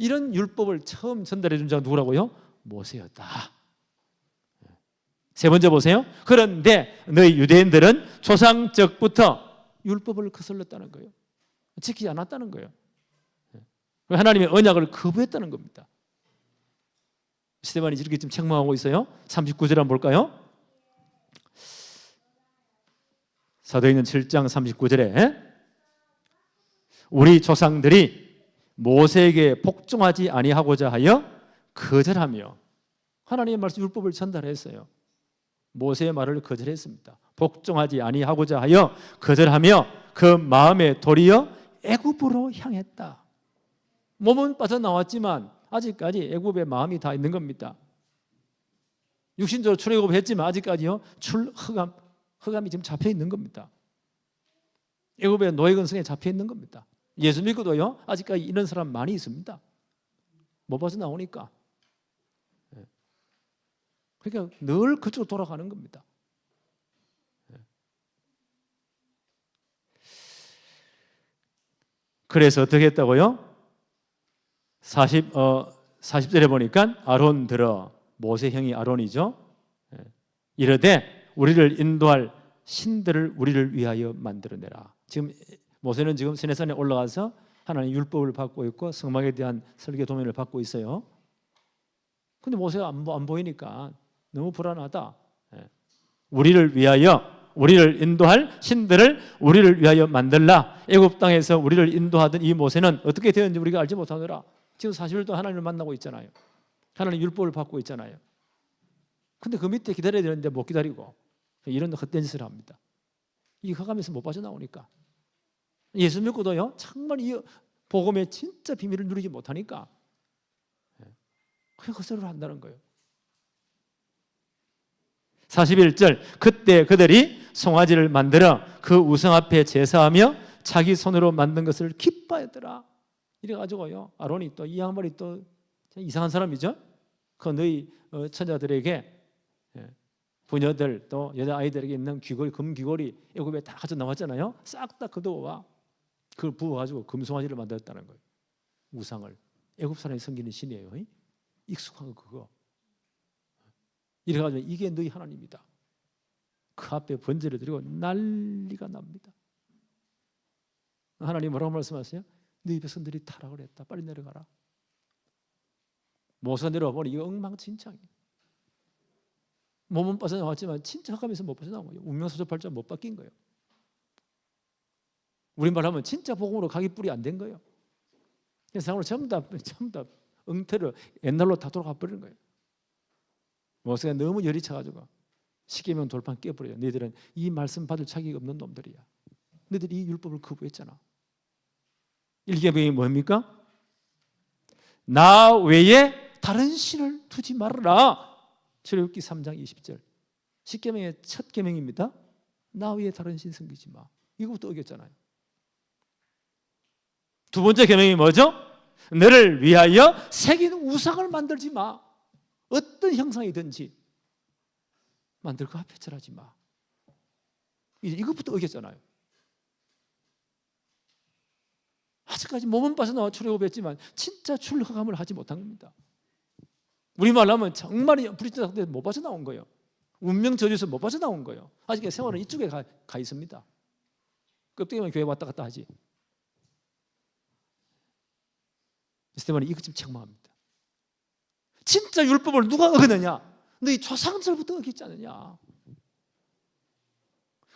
이런 율법을 처음 전달해 준 자가 누구라고요? 모세였다. 세 번째 보세요. 그런데 너희 유대인들은 조상적부터 율법을 거슬렀다는 거예요. 지키지 않았다는 거예요. 하나님의 언약을 거부했다는 겁니다. 스데반이 이렇게 지금 책망하고 있어요. 39절 한번 볼까요? 사도행전 7장 39절에 우리 조상들이 모세에게 복종하지 아니하고자 하여 거절하며, 하나님의 말씀 율법을 전달했어요. 모세의 말을 거절했습니다. 복종하지 아니하고자 하여 거절하며 그 마음에 도리어 애굽으로 향했다. 몸은 빠져나왔지만 아직까지 애굽의 마음이 다 있는 겁니다. 육신적으로 출애굽했지만 아직까지요 흑암이 지금 잡혀 있는 겁니다. 애굽의 노예근성에 잡혀 있는 겁니다. 예수 믿고도요 아직까지 이런 사람 많이 있습니다. 못 빠져나오니까. 그러니까 늘 그쪽으로 돌아가는 겁니다. 그래서 어떻게 했다고요? 40절에 보니까 아론 들어, 모세 형이 아론이죠. 이르되 우리를 인도할 신들을 우리를 위하여 만들어내라. 지금 모세는 지금 시내산에 올라가서 하나님 율법을 받고 있고 성막에 대한 설계 도면을 받고 있어요. 근데 모세가 안 보이니까 너무 불안하다. 우리를 위하여, 우리를 인도할 신들을 우리를 위하여 만들라. 애굽 땅에서 우리를 인도하던 이 모세는 어떻게 되었는지 우리가 알지 못하노라. 지금 40일 동안 하나님을 만나고 있잖아요. 하나님 율법을 받고 있잖아요. 근데 그 밑에 기다려야 되는데 못 기다리고 이런 헛된 짓을 합니다. 이 흑암에서 못 빠져나오니까. 예수 믿고도요 정말 이 복음의 진짜 비밀을 누리지 못하니까 그냥 헛소리를 한다는 거예요. 41절 그때 그들이 송아지를 만들어 그 우상 앞에 제사하며 자기 손으로 만든 것을 기뻐하더라. 이래가지고요 아론이 또 이 양반이 또 이상한 사람이죠. 그 너희 처자들에게 부녀들 또 여자아이들에게 있는 귀걸이, 금귀걸이 애굽에 다 가져 나왔잖아요. 싹 다 걷어와 그걸 부어가지고 금송아지를 만들었다는 거예요. 우상을. 애굽 사람이 섬기는 신이에요. 익숙한 거 그거. 이래가지고 이게 너희 하나님이다. 그 앞에 번제를 드리고 난리가 납니다. 하나님 뭐라고 말씀하세요? 너희 백성들이 타락을 했다. 빨리 내려가라. 모세가 내려와 보니 이거 엉망진창이에요. 몸은 빠져나왔지만 진짜 흑암에서 못 빠져나온 거예요. 운명소접팔자 못 바뀐 거예요. 우리말 하면 진짜 복음으로 가기 뿔이 안 된 거예요. 그래서 전부 다 엉터리로 옛날로 다 돌아가 버리는 거예요. 모세가 너무 열이 차가지고 십계명 돌판 깨버려요. 너희들은 이 말씀 받을 자격이 없는 놈들이야. 너희들이 이 율법을 거부했잖아. 1계명이 뭡니까? 나 외에 다른 신을 두지 말아라. 출애굽기 3장 20절. 십계명의 첫 계명입니다. 나 외에 다른 신 섬기지 마. 이거부터 어겼잖아요. 두 번째 계명이 뭐죠? 너를 위하여 새긴 우상을 만들지 마. 어떤 형상이든지 만들 거 앞에 절하지 마. 이것부터 어겼잖아요. 아직까지 몸은 빠져나와 출애굽했지만 진짜 출애굽을 하지 못한 겁니다. 우리말로 하면 정말 불의자 상태에서 못 빠져나온 거예요. 운명 저주에서 못 빠져나온 거예요. 아직 생활은 이쪽에 가 있습니다. 껍데기만 교회 왔다 갔다 하지. 스테반이 이것 좀 책망합니다. 진짜 율법을 누가 어기느냐? 너희 조상들부터 어겼지 않느냐?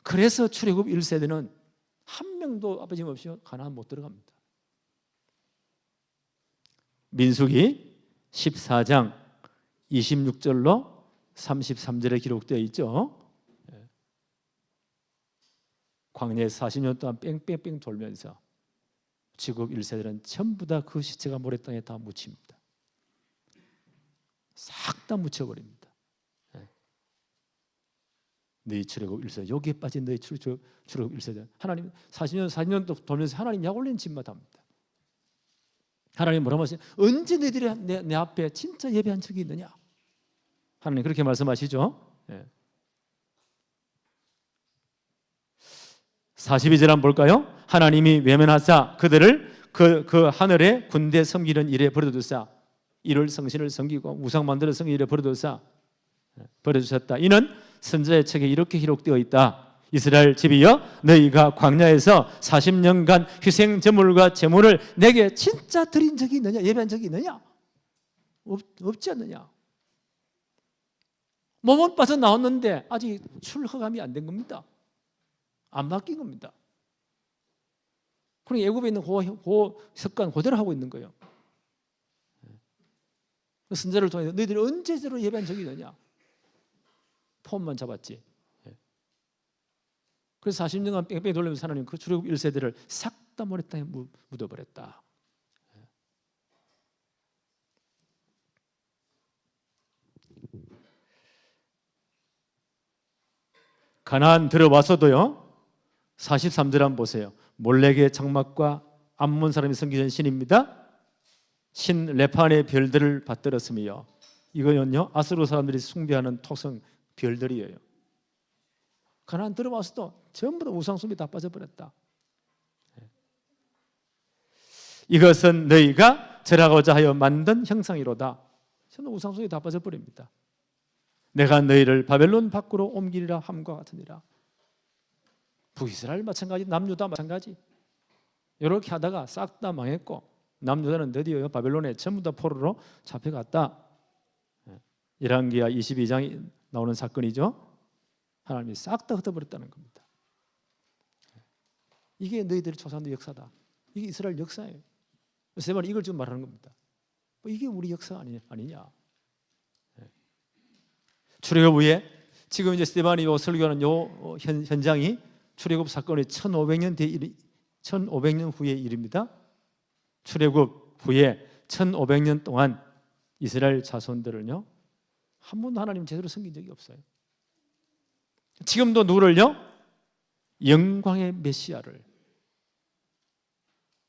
그래서 출애굽 1세대는 한 명도 아버지 없이 가나안 못 들어갑니다. 민수기 14장 26절로 33절에 기록되어 있죠. 광야에 40년 동안 뺑뺑뺑 돌면서 지국 1세들은 전부 다 그 시체가 모래땅에 다 묻힙니다. 싹 다 묻혀버립니다. 너희 출애굽 1세대, 여기에 빠진 너희 출애굽 1세대, 하나님 40년 돌면서 하나님 약 올린 집마다 합니다. 하나님 뭐라고 하세요? 언제 너희들이 내 앞에 진짜 예배한 적이 있느냐? 하나님 그렇게 말씀하시죠. 42절 한번 볼까요? 하나님이 외면하사 그들을 그 하늘의 군대 섬기는 일에 버려두사, 이를 성신을 섬기고 우상 만들어 섬기는 일에 버려두사 버려주셨다. 이는 선지자의 책에 이렇게 기록되어 있다. 이스라엘 집이여, 너희가 광야에서 40년간 희생 제물과 제물을 내게 진짜 드린 적이 있느냐? 예배한 적이 있느냐? 없지 않느냐? 몸은 빠져나왔는데 아직 출허감이 안 된 겁니다. 안 바뀐 겁니다. 그러니 애굽에 있는 그 습관 그대로 하고 있는 거예요. 선지자를 통해서 너희들이 언제대로 예배한 적이 있느냐? 폼만 잡았지. 그래서 40년간 뺑뺑 돌리면서 하나님 그 출애굽 1세대를 싹 다 모래땅에 묻어버렸다. 가나안 들어와서도요, 43절 한번 보세요. 몰렉의 장막과 암몬 사람이 섬기는 신입니다. 신 레판의 별들을 받들었으며, 이거는요 아수르 사람들이 숭배하는 토성 별들이에요. 가나안 들어와서도 전부 다 우상숭배 다 빠져버렸다. 이것은 너희가 절하고자 하여 만든 형상이로다. 전부 우상숭배 다 빠져버립니다. 내가 너희를 바벨론 밖으로 옮기리라 함과 같으니라. 북이스라엘 마찬가지, 남유다 마찬가지. 이렇게 하다가 싹 다 망했고, 남유다는 드디어 바벨론에 전부 다 포로로 잡혀갔다. 열왕기하 22장이 나오는 사건이죠. 하나님이 싹 다 흩어버렸다는 겁니다. 이게 너희들의 조상들 역사다. 이게 이스라엘 역사예요. 세번 이걸 지금 말하는 겁니다. 이게 우리 역사 아니냐? 출애굽 후에 지금 이제 스데반이 설교하는 요 현장이 출애굽 사건의 1500년 후의 일입니다. 출애굽 후에 1500년 동안 이스라엘 자손들은요 한 번도 하나님 제대로 섬긴 적이 없어요. 지금도 누구를요? 영광의 메시아를.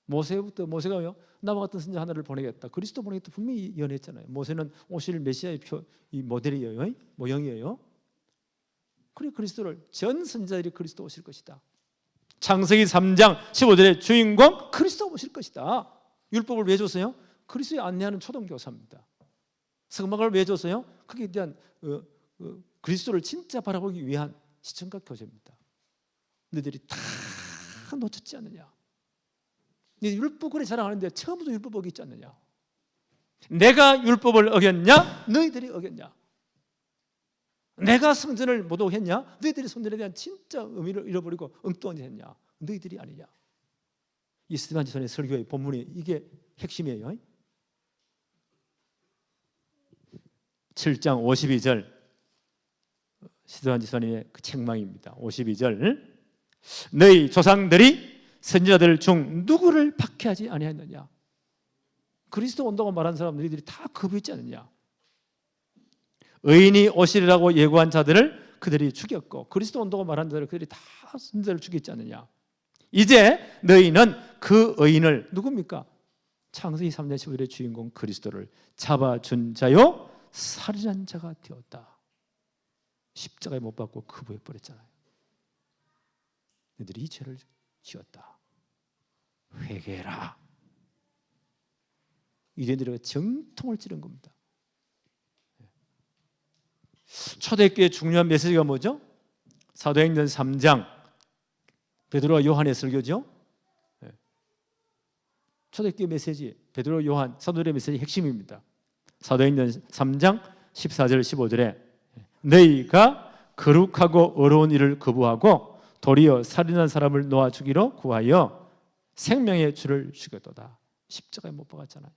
모세가요 나와 같은 선지자 하나를 보내겠다, 그리스도 보내겠다 분명히 예언했잖아요. 모세는 오실 메시아의 이 모델이에요, 모형이에요. 그리고 그리스도를, 전 선지자들이 그리스도 오실 것이다. 창세기 3장 15절의 주인공 그리스도 오실 것이다. 율법을 왜 줬어요? 그리스도에 안내하는 초등교사입니다. 성막을 왜 줬어요? 거기에 대한 그리스도를 진짜 바라보기 위한 시청각 교제입니다. 너희들이 다 놓쳤지 않느냐? 율법 그래 자랑하는데 처음부터 율법 어겼지 않느냐? 내가 율법을 어겼냐? 너희들이 어겼냐? 내가 성전을 못 오게 했냐? 너희들이 성전에 대한 진짜 의미를 잃어버리고 엉뚱한 짓 했냐? 너희들이 아니냐? 이 스데반 지선의 설교의 본문이 이게 핵심이에요. 7장 52절 스데반 지선의 그 책망입니다. 52절 너희 조상들이 선지자들 중 누구를 박해하지 아니하였느냐? 그리스도 온다고 말한 사람 너희들이 다 거부했지 않느냐? 의인이 오시리라고 예고한 자들을 그들이 죽였고, 그리스도 온다고 말한 자들을 그들이 다 선지자를 죽였지 않느냐? 이제 너희는 그 의인을, 누굽니까? 창세기 3장 15절의 주인공 그리스도를 잡아준 자요 살인한 자가 되었다. 십자가에 못 박고 거부해 버렸잖아요. 너희들이 이 죄를 지었다. 회개해라. 이들이 정통을 찌른 겁니다. 초대교회의 중요한 메시지가 뭐죠? 사도행전 3장 베드로와 요한의 설교죠. 초대교회 메시지, 베드로, 요한, 사도들의 메시지 핵심입니다. 사도행전 3장 14절 15절에 너희가 거룩하고 어려운 일을 거부하고 도리어 살인한 사람을 놓아 주기로 구하여 생명의 주를 죽였도다. 십자가에 못 박았잖아요.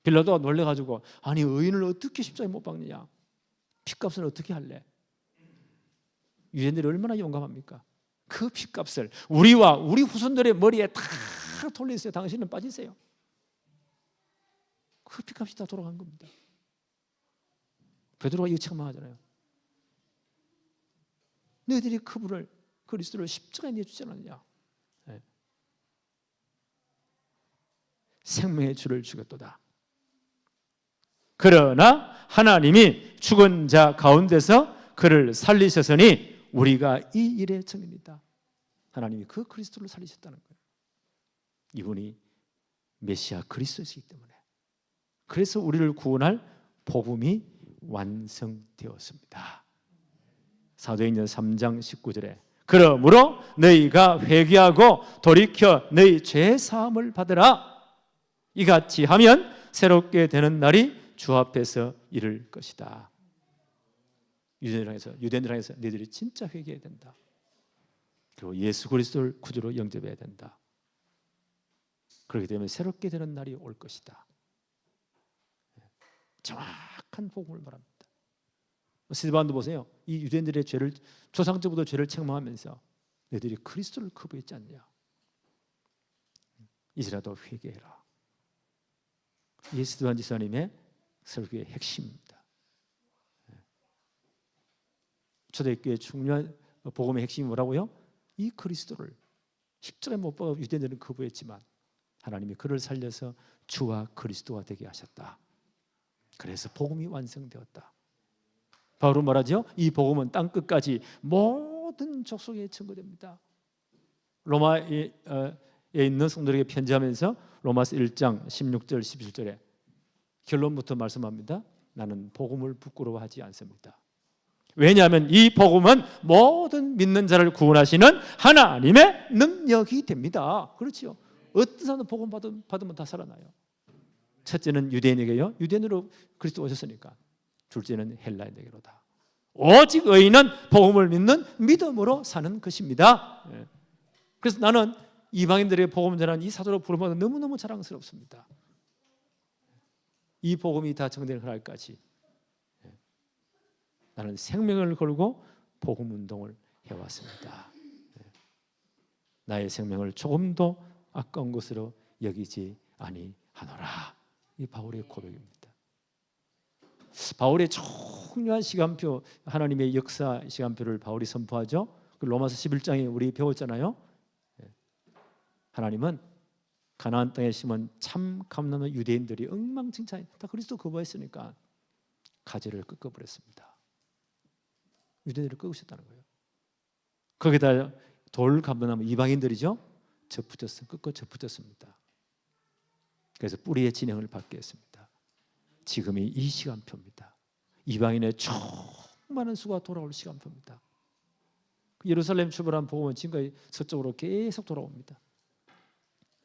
빌라도가 놀래가지고 아니 의인을 어떻게 십자가에 못 박느냐, 핏값은 어떻게 할래? 유대인들이 얼마나 용감합니까? 그 핏값을 우리와 우리 후손들의 머리에 다 돌려있어요. 당신은 빠지세요. 그 핏값이 다 돌아간 겁니다. 베드로가 이거 책망하잖아요. 너희들이 그분을, 그리스도를 십자가에 내주지 않았느냐. 네. 생명의 주를 죽였도다. 그러나 하나님이 죽은 자 가운데서 그를 살리셨으니 우리가 이 일의 증인이다. 하나님이 그 그리스도를 살리셨다는 거예요. 이분이 메시아 그리스도이기 때문에. 그래서 우리를 구원할 복음이 완성되었습니다. 사도행전 3장 19절에 그러므로 너희가 회개하고 돌이켜 너희 죄 사함을 받으라. 이같이 하면 새롭게 되는 날이 주 앞에서 이를 것이다. 유대인들 향해서 너희들이 진짜 회개해야 된다. 그리고 예수 그리스도를 구주로 영접해야 된다. 그렇게 되면 새롭게 되는 날이 올 것이다. 정확한 복음을 말합니다. 스데반도 보세요. 이 유대인들의 죄를, 조상적부터 죄를 책망하면서 너희들이 그리스도를 거부했지 않냐. 이제라도 회개해라. 이게 스데반 지사님의 설교의 핵심입니다. 초대교회의 중요한 복음의 핵심이 뭐라고요? 이 그리스도를 십자가에 못 박아 유대인들은 거부했지만 하나님이 그를 살려서 주와 그리스도가 되게 하셨다. 그래서 복음이 완성되었다. 바울은 말하죠. 이 복음은 땅 끝까지 모든 족속에 전거됩니다. 로마에 있는 성도들에게 편지하면서 로마서 1장 16절 17절에 결론부터 말씀합니다. 나는 복음을 부끄러워하지 않습니다. 왜냐하면 이 복음은 모든 믿는 자를 구원하시는 하나님의 능력이 됩니다. 그렇죠. 어떤 사람도 복음 받으면 다 살아나요. 첫째는 유대인에게요. 유대인으로 그리스도 오셨으니까. 둘째는 헬라인에게로다. 오직 의인은 복음을 믿는 믿음으로 사는 것입니다. 그래서 나는 이방인들에게 복음 전하는 이 사도로 부르면 너무너무 자랑스럽습니다. 이 복음이 다 정되는 그날까지 나는 생명을 걸고 복음 운동을 해왔습니다. 나의 생명을 조금도 아까운 것으로 여기지 아니하노라. 이 바울의 고백입니다. 바울의 중요한 시간표, 하나님의 역사 시간표를 바울이 선포하죠. 그 로마서 11장에 우리 배웠잖아요. 하나님은 가나안 땅에 심은 참 감람한 유대인들이 엉망진창 다 그리스도 거부했으니까 가지를 꺾어버렸습니다. 유대인들을 꺾으셨다는 거예요. 거기다 돌 감람한 이방인들이죠. 꺾어 접붙였습니다. 그래서 뿌리의 진영을 받게 했습니다. 지금이 이 시간표입니다. 이방인의 많은 수가 돌아올 시간표입니다. 예루살렘 출발한 복음은 지금까지 서쪽으로 계속 돌아옵니다.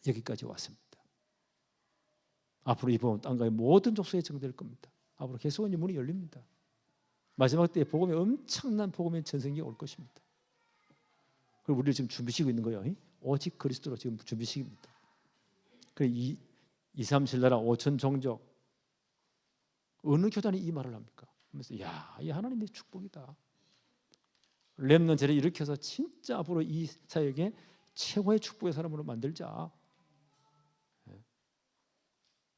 여기까지 왔습니다. 앞으로 이 복음은 땅과의 모든 족속에 전될 겁니다. 앞으로 계속 문이 열립니다. 마지막 때에 복음의 엄청난 복음의 전성기가 올 것입니다. 그리고 우리를 지금 준비시키고 있는 거예요. 오직 그리스도로 지금 준비시킵니다. 그래서 2, 3, 7 나라 5천 종족 어느 교단이 이 말을 합니까? 그러면서 야, 이 하나님의 축복이다. 렘넌트를 일으켜서 진짜 앞으로 이 사역에 최고의 축복의 사람으로 만들자.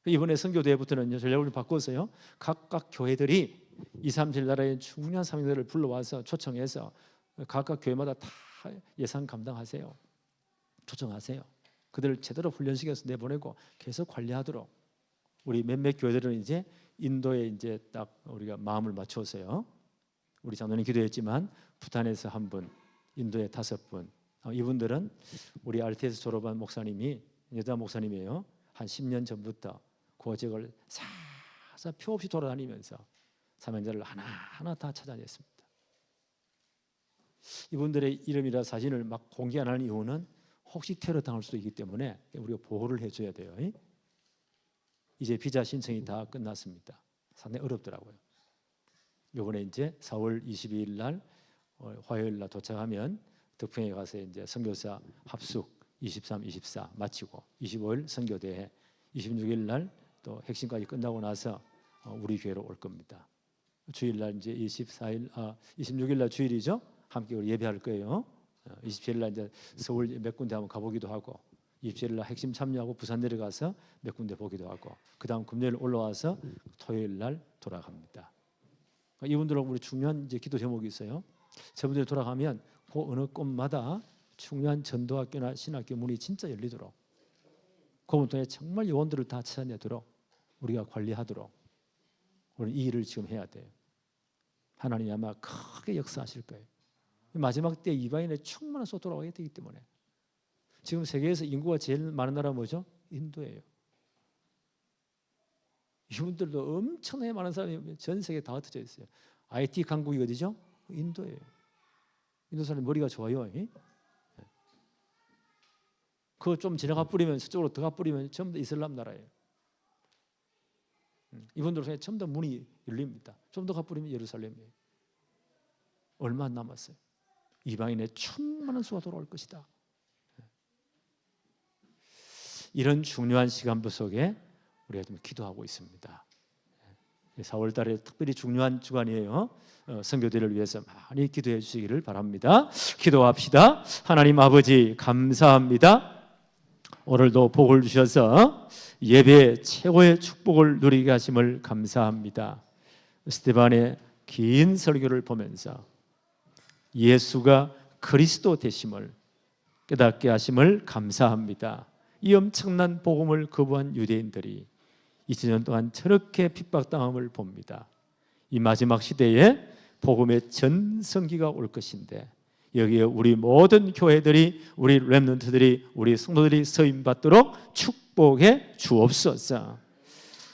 이번에 선교대회부터는 전략을 바꿔서요. 각각 교회들이 2, 3, 7 나라의 중요한 사명들을 불러와서 초청해서 각각 교회마다 다 예산 감당하세요. 초청하세요. 그들을 제대로 훈련시켜서 내보내고 계속 관리하도록. 우리 몇몇 교회들은 이제 인도에 이제 딱 우리가 마음을 맞춰서요. 우리 장로님 기도했지만 부탄에서 한 분, 인도에 5분. 이분들은 우리 RTS 졸업한 목사님이 여자 목사님이에요. 한 10년 전부터 고직을 사사 표 없이 돌아다니면서 사명자를 하나하나 다 찾아냈습니다. 이분들의 이름이나 사진을 막 공개 안 하는 이유는 혹시 테러 당할 수도 있기 때문에 우리가 보호를 해줘야 돼요. 이제 비자 신청이 다 끝났습니다. 상당히 어렵더라고요. 이번에 이제 4월 22일 날 화요일 날 도착하면 덕평에 가서 이제 선교사 합숙 23, 24 마치고 25일 선교대회 26일 날 또 핵심까지 끝나고 나서 우리 교회로 올 겁니다. 주일 날 이제 26일 날 주일이죠. 함께 우리 예배할 거예요. 27일 날 이제 서울 몇 군데 한번 가보기도 하고 27일 날 핵심 참여하고 부산 내려가서 몇 군데 보기도 하고 그다음 금요일 올라와서 토요일 날 돌아갑니다. 이분들하고 우리 중요한 이제 기도 제목이 있어요. 저분들이 돌아가면 그 어느 곳마다 중요한 전도학교나 신학교 문이 진짜 열리도록 그분 통해 정말 요원들을 다 찾아내도록 우리가 관리하도록 우리는 이 일을 지금 해야 돼요. 하나님이 아마 크게 역사하실 거예요. 마지막 때 이방인의 충만한 수 돌아가게 되기 때문에 지금 세계에서 인구가 제일 많은 나라 뭐죠? 인도예요. 이분들도 엄청나게 많은 사람이 전 세계에 다 흩어져 있어요. IT 강국이 어디죠? 인도예요. 인도 사람 머리가 좋아요. 그거 좀 지나가 뿌리면 서쪽으로 더 가 뿌리면 전부 다 이슬람 나라예요. 이분들 중에 전부 다 문이 열립니다. 좀 더 가 뿌리면 예루살렘이에요. 얼마 안 남았어요. 이방인의 충만한 수가 돌아올 것이다. 이런 중요한 시간부 속에 우리가 좀 기도하고 있습니다. 4월 달에 특별히 중요한 주간이에요. 선교대를 위해서 많이 기도해 주시기를 바랍니다. 기도합시다. 하나님 아버지 감사합니다. 오늘도 복을 주셔서 예배의 최고의 축복을 누리게 하심을 감사합니다. 스데반의 긴 설교를 보면서 예수가 그리스도 되심을 깨닫게 하심을 감사합니다. 이 엄청난 복음을 거부한 유대인들이 2000년 동안 저렇게 핍박당함을 봅니다. 이 마지막 시대에 복음의 전성기가 올 것인데 여기에 우리 모든 교회들이 우리 렘넌트들이 우리 성도들이 서임받도록 축복해 주옵소서.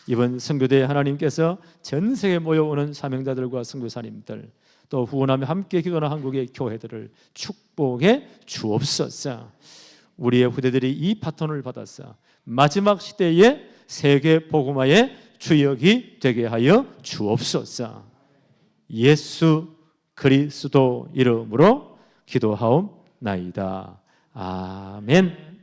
이번 선교대에 하나님께서 전 세계에 모여오는 사명자들과 선교사님들 또 후원하며 함께 기도하는 한국의 교회들을 축복해 주옵소서. 우리의 후대들이 이 바톤을 받아서 마지막 시대에 세계 복음화의 주역이 되게 하여 주옵소서. 예수 그리스도 이름으로 기도하옵나이다. 아멘.